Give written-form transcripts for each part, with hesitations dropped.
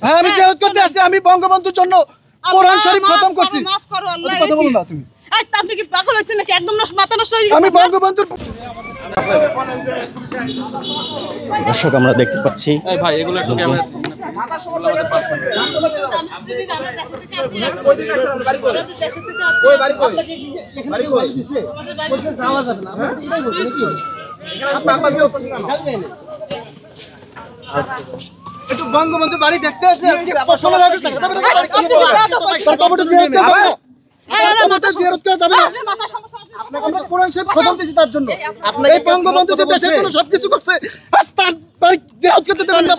হ্যাঁ আমি জিয়ারত করতে আসছি। আমি বঙ্গবন্ধুর জন্য কোরআন শরীফ খতম করছি। মাফ করো আল্লাহ। কথা বলো না তুমি। আপনি কি পাগল হইছেন নাকি? একদম মাথা নষ্ট হয়ে গেছে। আমি বঙ্গবন্ধুর দর্শক আমরা দেখতে পাচ্ছি ভাই এগুলো একটু ক্যামেরা একটু বঙ্গবন্ধু বাড়ি দেখতে আসছে আজকে 15 আগস্ট থেকে তার কবরটা জিয়ারত করা যাবে না। কবরটা জিয়ারত করা যাবে না। আমরা কোরআন শরীফ খতম দিয়েছি তার জন্য। এই বঙ্গবন্ধু যে দেশের জন্য সবকিছু করছে আজ তার বাড়ি জিয়ারত করতে দেবেন না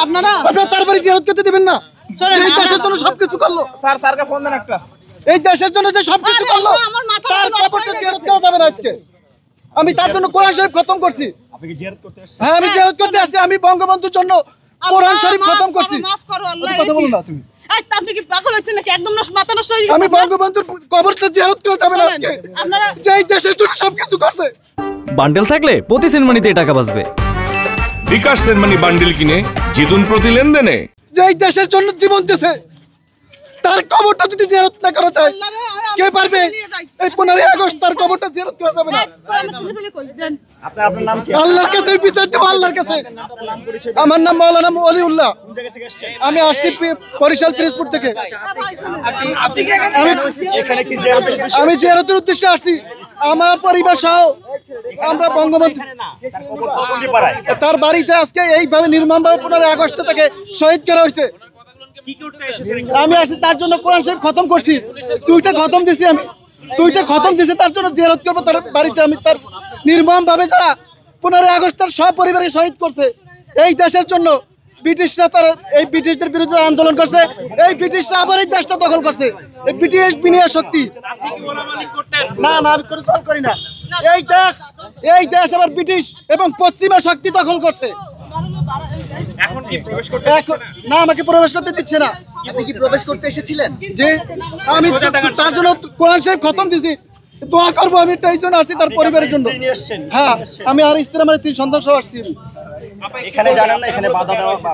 আপনারা তার বাড়ি জিয়ারত করতে দেবেন না। এই দেশের জন্য সবকিছু করলো স্যারকে ফোন দেন একটা। এই দেশের জন্য যে সবকিছু করলো তার কবরটা জিয়ারত করা যাবে না আজকে। আমি তার জন্য কোরআন শরীফ খতম করছি। আপনি কি জিয়ারত করতে আসছেন? হ্যাঁ আমি জিয়ারত করতে আসছি। আমি বঙ্গবন্ধুর জন্য কোরআন শরীফ খতম করছি। মাফ করো আল্লাহ। কথা বলো না তুমি। আপনি কি পাগল হইছেন নাকি? একদম মাথা নষ্ট হয়ে গেছে। আমি বঙ্গবন্ধুর কবরটা জিয়ারত করা যাবে না আজকে। আপনারা যে এই দেশের জন্য সবকিছু করছে। বান্ডেল থাকলে প্রতি সেনমানিতে টাকা বাঁচবে। বিকাশ সেনমানি বান্ডিল কিনে জিতুন প্রতি লেনদেনে। যে এই দেশের জন্য জীবন দিয়েছে তার কবরটা যদি জিয়ারত না করা যায় কে পারবে? এই 15 আগস্ট তার কবরটা জিয়ারত করা যাবে না। আপনার নাম কি? আল্লাহর কাছে বিচার দেব, আল্লাহর কাছে। আমার নাম মাওলানা ওলিউল্লাহ। আমি আসছি বরিশাল পিরোজপুর থেকে। আমি জিয়ারতের উদ্দেশ্যে আসছি। আমার পরিবার সহ আমরা বঙ্গবন্ধু তার বাড়িতে আজকে এইভাবে নির্মমভাবে 15 আগস্ট থেকে শহীদ করা হয়েছে। আমি আসছি তার জন্য কোরআন শরীফ খতম করছি। দুইটা খতম দিছি আমি। দুইটা খতম দিছি তার জন্য জিয়ারত করবো তার বাড়িতে। আমি তার নির্মমভাবে যারা 15 আগস্ট তার সব পরিবারকে শহীদ করছে এই দেশের জন্য। ব্রিটিশরা তারা এই ব্রিটিশদের বিরুদ্ধে আন্দোলন করছে। এই ব্রিটিশরা আবার এই দেশটা দখল করছে। এই ব্রিটিশ বিনিয়োগ শক্তি না আমি কোনো দল করি না। এই দেশ আবার ব্রিটিশ এবং পশ্চিমা শক্তি দখল করছে। না আমাকে প্রবেশ করতে দিচ্ছে না। আপনি কি প্রবেশ করতে এসেছিলেন? যে আমি তার জন্য কোরআন শরীফ খতম দিছি। দোয়া করবো আমি এই জন্য আসছি তার পরিবারের জন্য। হ্যাঁ আমি আর স্ত্রী আমার 3 সন্তান সহ আসছি। এখানে জানেন না এখানে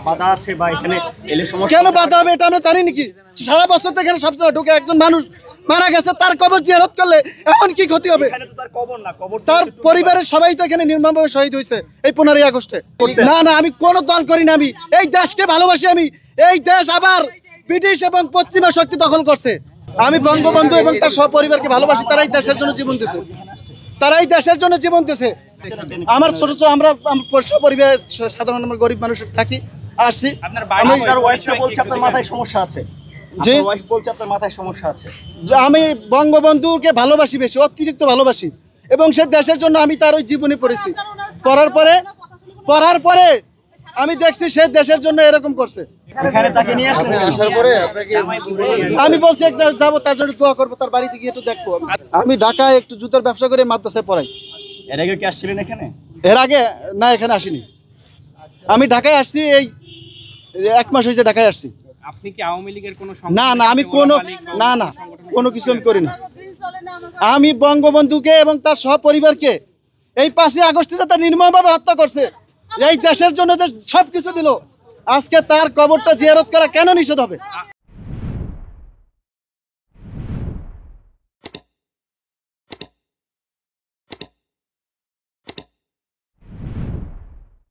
বাধা আছে বা এখানে এলে সমস্যা কেন বাধা হবে এটা আমরা জানি নাকি? সারা বছর তো এখানে সবসময় ঢুকে একজন মানুষ মারা গেছে তার কবর জিয়ারত করলে এমন কি ক্ষতি হবে? তার কবর না, কবর তার পরিবারের সবাই তো এখানে নির্মমভাবে শহীদ হয়েছে এই 15 আগস্টে। না আমি কোনো দল করি না। আমি এই দেশকে ভালোবাসি। আমি এই দেশ আবার ব্রিটিশ এবং পশ্চিমা শক্তি দখল করছে। আমি বঙ্গবন্ধু এবং তার সপরিবারকে ভালোবাসি। তারাই দেশের জন্য জীবন দিয়েছে। তারাই দেশের জন্য জীবন দিয়েছে। আমার ছোট আমরা সপরিবার সাধারণ আমরা গরিব মানুষ থাকি আসছি। আপনার ওয়াইফ বলছে আপনার মাথায় সমস্যা আছে। জি ওয়াইফ বলছে আপনার মাথায় সমস্যা আছে। আমি বঙ্গবন্ধুকে ভালোবাসি, বেশি অতিরিক্ত ভালোবাসি এবং সে দেশের জন্য আমি তার ওই জীবনে পড়েছি। পড়ার পরে আমি দেখছি সে দেশের জন্য এরকম করছে। এখানে তাকে নিয়ে আসলেন আসার পরে আপনাকে আমি বলছি একটা যাবো তার জন্য দোয়া করবো, তার বাড়িতে গিয়ে একটু দেখবো। আমি ঢাকায় একটু জুতার ব্যবসা করে মাদ্রাসায় পড়াই। এর আগে কি আসছিলেন এখানে? এর আগে না এখানে আসিনি। আমি ঢাকায় আসছি এই 1 মাস হয়েছে ঢাকায় আসছি। আপনি কি আওয়ামী লীগের কোনো না আমি কোনো কোনো কিছু আমি করি না। আমি বঙ্গবন্ধুকে এবং তার সপরিবারকে এই 5 আগস্টে যে তার নির্মমভাবে হত্যা করছে এই দেশের জন্য যে সবকিছু দিল আজকে তার কবরটা জিয়ারত করা কেন নিষেধ হবে?